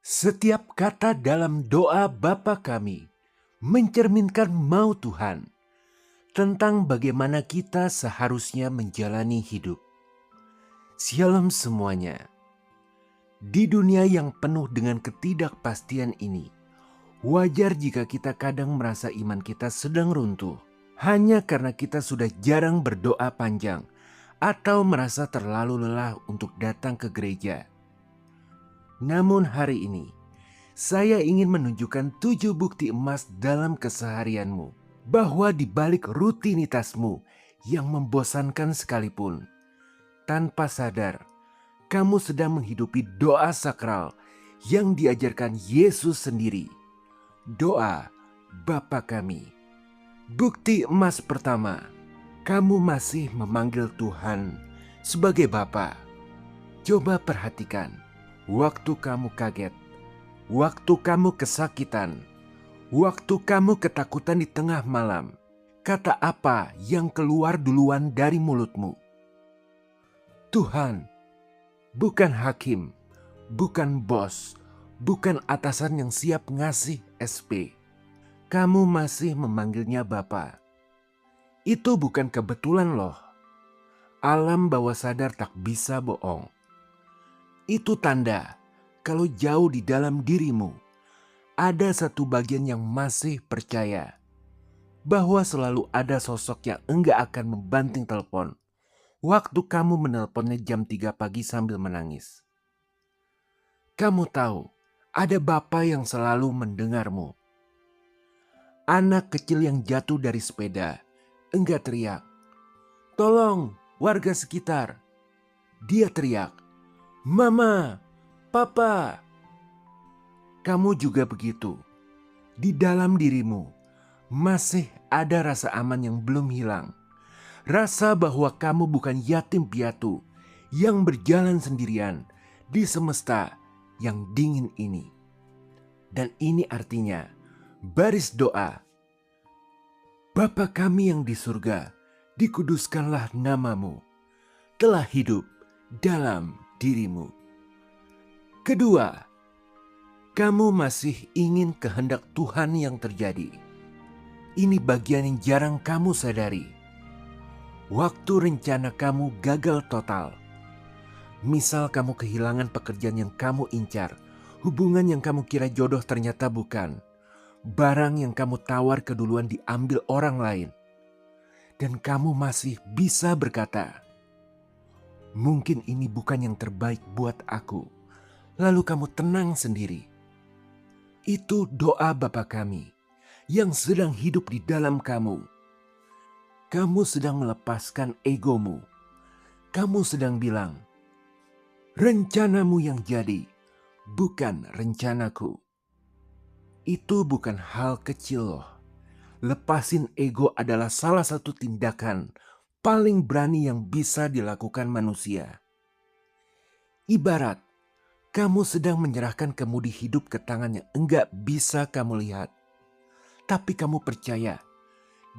Setiap kata dalam doa Bapa kami mencerminkan mau Tuhan tentang bagaimana kita seharusnya menjalani hidup. Shalom semuanya. Di dunia yang penuh dengan ketidakpastian ini, wajar jika kita kadang merasa iman kita sedang runtuh hanya karena kita sudah jarang berdoa panjang atau merasa terlalu lelah untuk datang ke gereja. Namun hari ini, saya ingin menunjukkan 7 bukti emas dalam keseharianmu, bahwa di balik rutinitasmu yang membosankan sekalipun, tanpa sadar, kamu sedang menghidupi doa sakral yang diajarkan Yesus sendiri. Doa Bapa kami. Bukti emas pertama, kamu masih memanggil Tuhan sebagai Bapa. Coba perhatikan, waktu kamu kaget, waktu kamu kesakitan, waktu kamu ketakutan di tengah malam, kata apa yang keluar duluan dari mulutmu? Tuhan, bukan hakim, bukan bos, bukan atasan yang siap ngasih SP. Kamu masih memanggilnya Bapa. Itu bukan kebetulan loh. Alam bawah sadar tak bisa bohong. Itu tanda kalau jauh di dalam dirimu ada satu bagian yang masih percaya bahwa selalu ada sosok yang enggak akan membanting telepon waktu kamu menelponnya jam 3 pagi sambil menangis. Kamu tahu, ada Bapa yang selalu mendengarmu. Anak kecil yang jatuh dari sepeda, enggak teriak, "Tolong, warga sekitar." Dia teriak, "Mama, Papa." Kamu juga begitu. Di dalam dirimu masih ada rasa aman yang belum hilang. Rasa bahwa kamu bukan yatim piatu yang berjalan sendirian di semesta yang dingin ini. Dan ini artinya baris doa, Bapa kami yang di surga, dikuduskanlah namamu, telah hidup dalam dirimu. Kedua, kamu masih ingin kehendak Tuhan yang terjadi. Ini bagian yang jarang kamu sadari. Waktu rencana kamu gagal total. Misal kamu kehilangan pekerjaan yang kamu incar, hubungan yang kamu kira jodoh ternyata bukan, barang yang kamu tawar keduluan diambil orang lain. Dan kamu masih bisa berkata, mungkin ini bukan yang terbaik buat aku. Lalu kamu tenang sendiri. Itu doa Bapa kami yang sedang hidup di dalam kamu. Kamu sedang melepaskan egomu. Kamu sedang bilang, rencanamu yang jadi, bukan rencanaku. Itu bukan hal kecil loh. Lepasin ego adalah salah satu tindakan paling berani yang bisa dilakukan manusia. Ibarat kamu sedang menyerahkan kemudi hidup ke tangan yang enggak bisa kamu lihat. Tapi kamu percaya,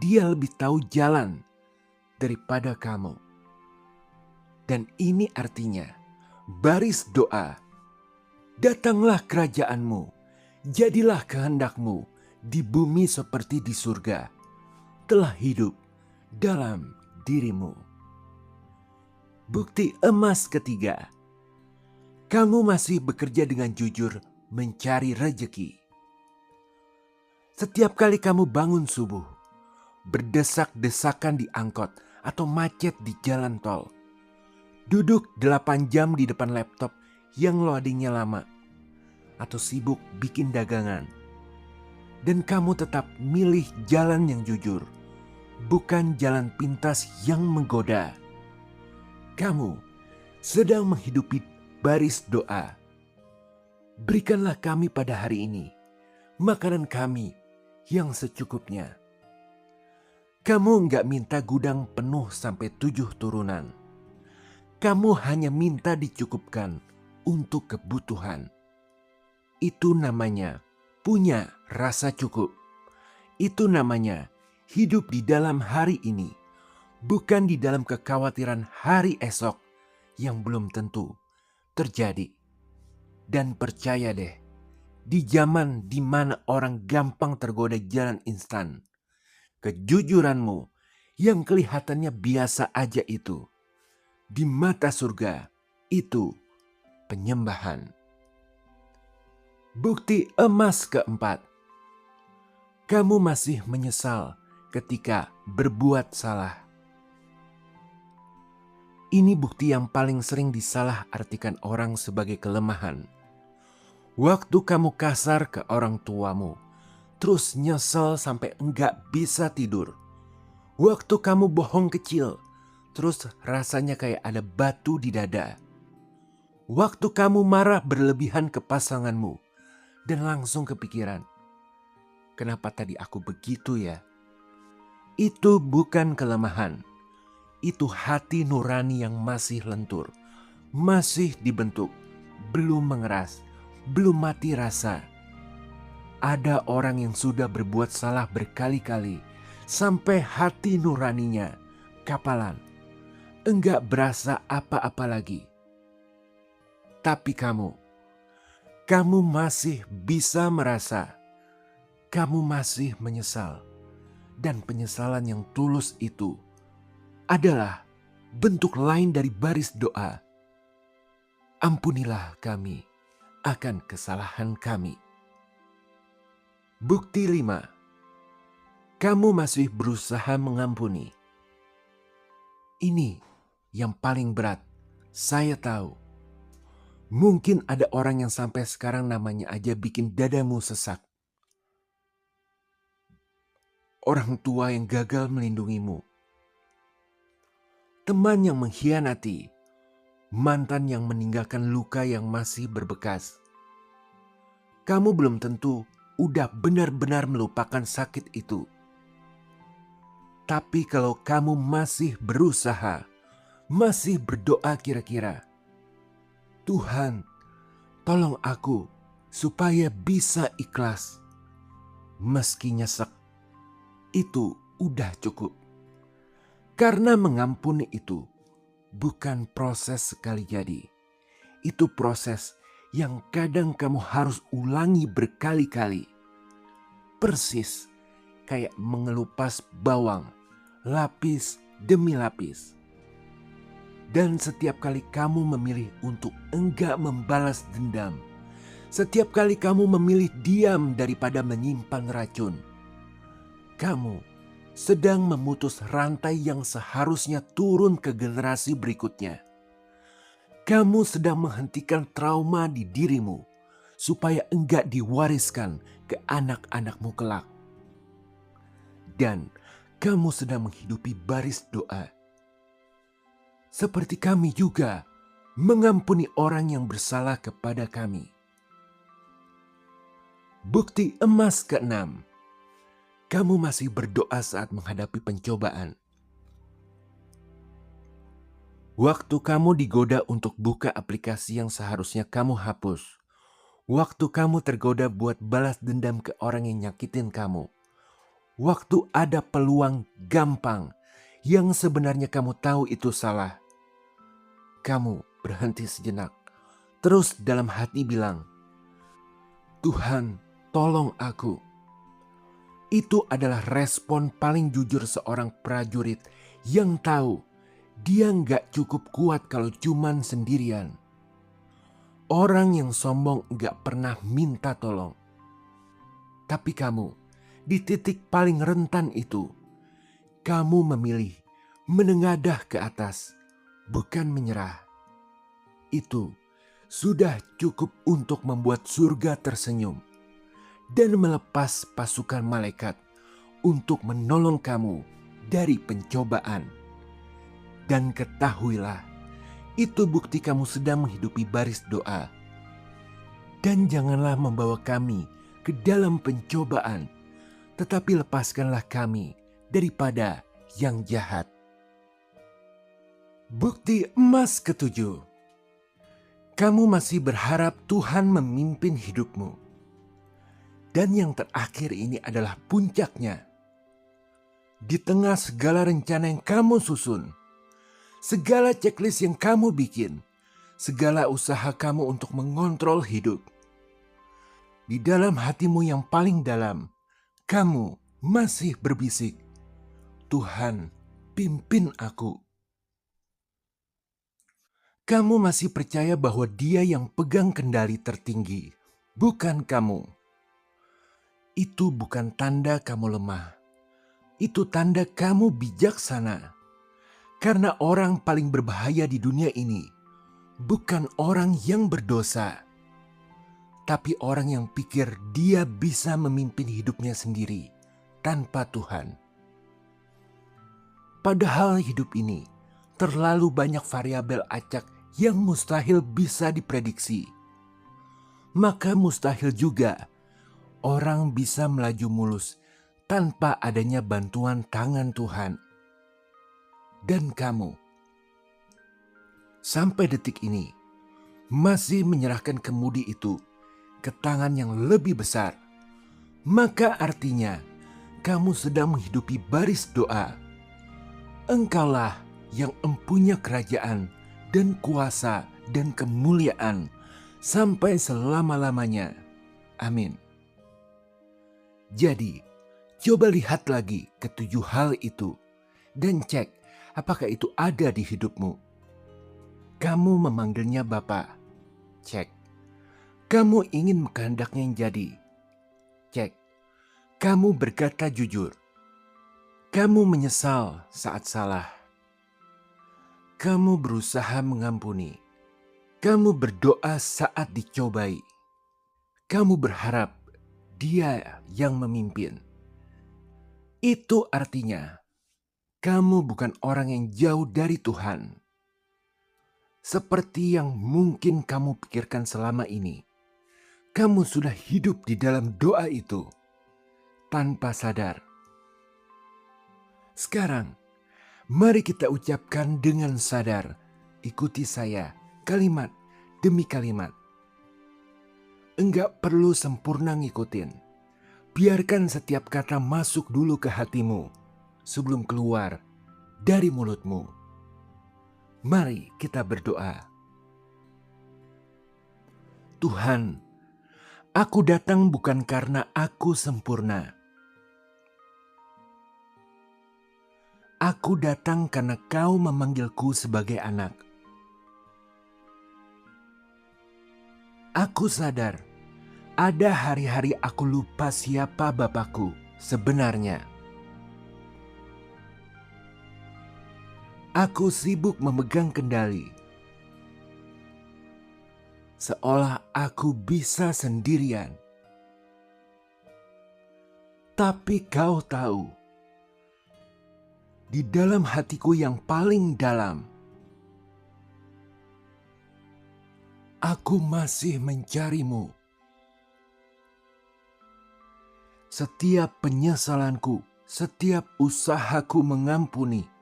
dia lebih tahu jalan daripada kamu. Dan ini artinya, baris doa, datanglah kerajaanmu, jadilah kehendakmu di bumi seperti di surga, telah hidup dalam dirimu. Bukti emas ketiga, kamu masih bekerja dengan jujur mencari rejeki. Setiap kali kamu bangun subuh, berdesak-desakan di angkot atau macet di jalan tol, duduk 8 jam di depan laptop yang loadingnya lama, atau sibuk bikin dagangan, dan kamu tetap milih jalan yang jujur, bukan jalan pintas yang menggoda. Kamu sedang menghidupi baris doa. Berikanlah kami pada hari ini makanan kami yang secukupnya. Kamu enggak minta gudang penuh sampai 7 turunan. Kamu hanya minta dicukupkan untuk kebutuhan. Itu namanya punya rasa cukup. Itu namanya hidup di dalam hari ini, bukan di dalam kekhawatiran hari esok yang belum tentu terjadi. Dan percaya deh, Di zaman di mana orang gampang tergoda jalan instan, kejujuranmu yang kelihatannya biasa aja itu, di mata surga, itu penyembahan. Bukti emas keempat, kamu masih menyesal ketika berbuat salah. Ini bukti yang paling sering disalahartikan orang sebagai kelemahan. Waktu kamu kasar ke orang tuamu, terus nyesel sampai enggak bisa tidur. Waktu kamu bohong kecil, terus rasanya kayak ada batu di dada. Waktu kamu marah berlebihan ke pasanganmu, dan langsung kepikiran, kenapa tadi aku begitu ya? Itu bukan kelemahan. Itu hati nurani yang masih lentur, masih dibentuk, belum mengeras, belum mati rasa. Ada orang yang sudah berbuat salah berkali-kali, sampai hati nuraninya kapalan, enggak berasa apa-apa lagi. Tapi kamu masih bisa merasa, kamu masih menyesal. Dan penyesalan yang tulus itu adalah bentuk lain dari baris doa. Ampunilah kami akan kesalahan kami. Bukti 5. Kamu masih berusaha mengampuni. Ini yang paling berat, saya tahu. Mungkin ada orang yang sampai sekarang namanya aja bikin dadamu sesak. Orang tua yang gagal melindungimu. Teman yang mengkhianati. Mantan yang meninggalkan luka yang masih berbekas. Kamu belum tentu udah benar-benar melupakan sakit itu. Tapi kalau kamu masih berusaha, masih berdoa kira-kira, Tuhan, tolong aku supaya bisa ikhlas. Meski nyesek, itu udah cukup. Karena mengampuni itu bukan proses sekali jadi. Itu proses yang kadang kamu harus ulangi berkali-kali. Persis kayak mengelupas bawang, lapis demi lapis. Dan setiap kali kamu memilih untuk enggak membalas dendam, setiap kali kamu memilih diam daripada menyimpan racun, kamu sedang memutus rantai yang seharusnya turun ke generasi berikutnya. Kamu sedang menghentikan trauma di dirimu supaya enggak diwariskan ke anak-anakmu kelak. Dan kamu sedang menghidupi baris doa. Seperti kami juga mengampuni orang yang bersalah kepada kami. Bukti emas ke-6. Kamu masih berdoa saat menghadapi pencobaan. Waktu kamu digoda untuk buka aplikasi yang seharusnya kamu hapus. Waktu kamu tergoda buat balas dendam ke orang yang nyakitin kamu. Waktu ada peluang gampang yang sebenarnya kamu tahu itu salah. Kamu berhenti sejenak. Terus dalam hati bilang, Tuhan, tolong aku. Itu adalah respon paling jujur seorang prajurit yang tahu dia nggak cukup kuat kalau cuman sendirian. Orang yang sombong nggak pernah minta tolong. Tapi kamu, di titik paling rentan itu, kamu memilih menengadah ke atas, bukan menyerah. Itu sudah cukup untuk membuat surga tersenyum dan melepas pasukan malaikat untuk menolong kamu dari pencobaan. Dan ketahuilah, itu bukti kamu sedang menghidupi baris doa. Dan janganlah membawa kami ke dalam pencobaan, tetapi lepaskanlah kami daripada yang jahat. Bukti emas ke-7. Kamu masih berharap Tuhan memimpin hidupmu. Dan yang terakhir ini adalah puncaknya. Di tengah segala rencana yang kamu susun, segala checklist yang kamu bikin, segala usaha kamu untuk mengontrol hidup, Di dalam hatimu yang paling dalam, kamu masih berbisik, Tuhan, pimpin aku. Kamu masih percaya bahwa Dia yang pegang kendali tertinggi, bukan kamu. Itu bukan tanda kamu lemah. Itu tanda kamu bijaksana. Karena orang paling berbahaya di dunia ini bukan orang yang berdosa, tapi orang yang pikir dia bisa memimpin hidupnya sendiri tanpa Tuhan. Padahal hidup ini terlalu banyak variabel acak yang mustahil bisa diprediksi. Maka mustahil juga orang bisa melaju mulus tanpa adanya bantuan tangan Tuhan. Dan kamu, sampai detik ini, masih menyerahkan kemudi itu ke tangan yang lebih besar, maka artinya kamu sedang menghidupi baris doa. Engkaulah yang empunya kerajaan dan kuasa dan kemuliaan sampai selama-lamanya. Amin. Jadi, coba lihat lagi ketujuh hal itu dan cek apakah itu ada di hidupmu. Kamu memanggilnya Bapa. Cek. Kamu ingin kehendaknya yang jadi. Cek. Kamu berkata jujur. Kamu menyesal saat salah. Kamu berusaha mengampuni. Kamu berdoa saat dicobai. Kamu berharap Dia yang memimpin. Itu artinya kamu bukan orang yang jauh dari Tuhan. Seperti yang mungkin kamu pikirkan selama ini. Kamu sudah hidup di dalam doa itu tanpa sadar. Sekarang, mari kita ucapkan dengan sadar. Ikuti saya kalimat demi kalimat. Enggak perlu sempurna ngikutin. Biarkan setiap kata masuk dulu ke hatimu sebelum keluar dari mulutmu. Mari kita berdoa. Tuhan, aku datang bukan karena aku sempurna. Aku datang karena Kau memanggilku sebagai anak. Aku sadar, ada hari-hari aku lupa siapa Bapakku sebenarnya. Aku sibuk memegang kendali. Seolah aku bisa sendirian. Tapi Kau tahu, di dalam hatiku yang paling dalam, aku masih mencari-Mu. Setiap penyesalanku, setiap usahaku mengampuni,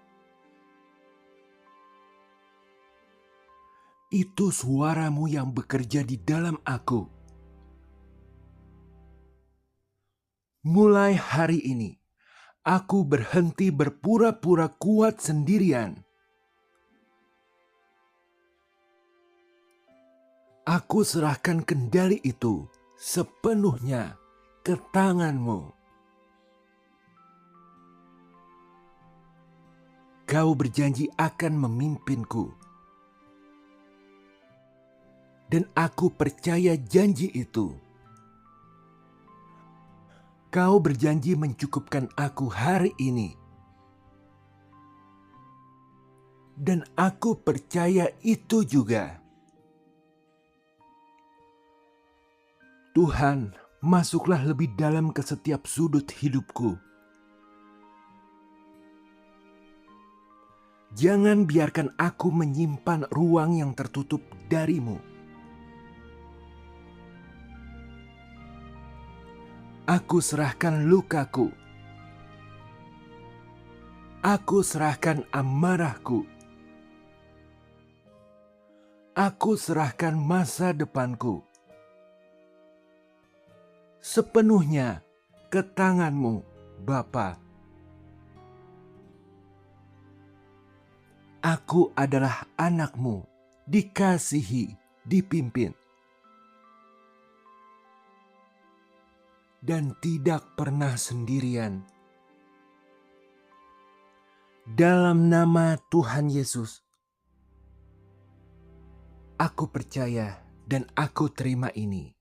itu suara-Mu yang bekerja di dalam aku. Mulai hari ini, aku berhenti berpura-pura kuat sendirian. Aku serahkan kendali itu sepenuhnya ke tangan-Mu. Kau berjanji akan memimpinku. Dan aku percaya janji itu. Kau berjanji mencukupkan aku hari ini. Dan aku percaya itu juga. Tuhan, masuklah lebih dalam ke setiap sudut hidupku. Jangan biarkan aku menyimpan ruang yang tertutup dari-Mu. Aku serahkan lukaku. Aku serahkan amarahku. Aku serahkan masa depanku. Sepenuhnya ke tangan-Mu, Bapa. Aku adalah anak-Mu, dikasihi, dipimpin. dan tidak pernah sendirian. Dalam nama Tuhan Yesus, aku percaya dan aku terima ini.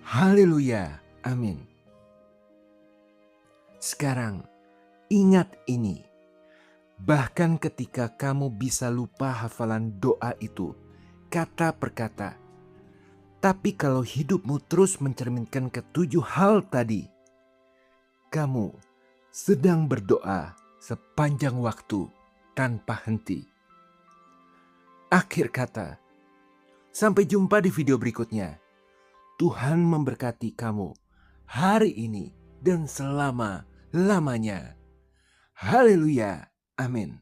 Haleluya, amin. Sekarang, ingat ini. Bahkan ketika kamu bisa lupa hafalan doa itu, kata per kata. Tapi kalau hidupmu terus mencerminkan ketujuh hal tadi, kamu sedang berdoa sepanjang waktu tanpa henti. Akhir kata, sampai jumpa di video berikutnya. Tuhan memberkati kamu hari ini dan selama-lamanya. Haleluya, amin.